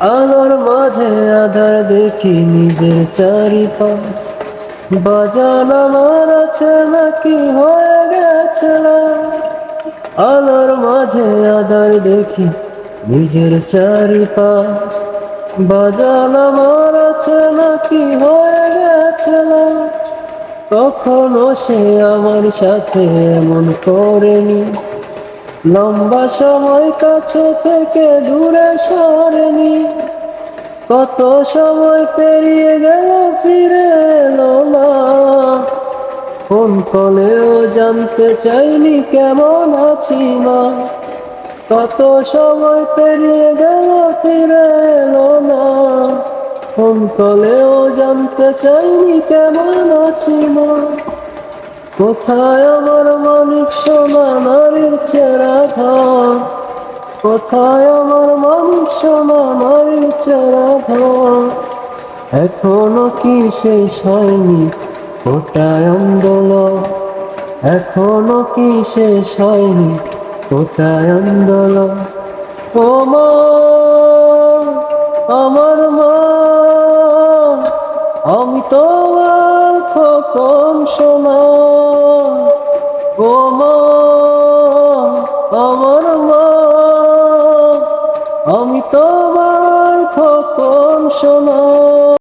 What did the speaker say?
আলোর মাঝে আধার দেখি নিজের চারিপাশ, বাজান আমার আছে নাকি হয়ে গেছে না। আলোর মাঝে আধার দেখি নিজের চারিপাশ, বাজান আমার আছে নাকি হয়ে গেছে না। কখনো সে আমার সাথে এমন করেনি, লম্বা সময় কাছে থেকে দূরে সরেনি। কত সময় পেরিয়ে গেল ফিরে এলো না, ফোন কলেও জানতে চাইনি কেমন আছি মা। কত সময় পেরিয়ে গেল ফিরে এলো না, ফোন কলেও জানতে চাইনি কেমন আছি মা। কোথায় আমার মানিক সোনা নারীর চেরা ঘর, কোথায় আমার মানিক সোনা নারীর চেরা ঘর। এখনো কি শেষ হয়নি কোটায় আন্দোলন, এখনো কি শেষ হয়নি কোটায় আন্দোলন। ও মা, আমার মা, আমি তোমার খোকন সোনা। ও মা, আমার মা, আমি তোমার খোকন সোনা।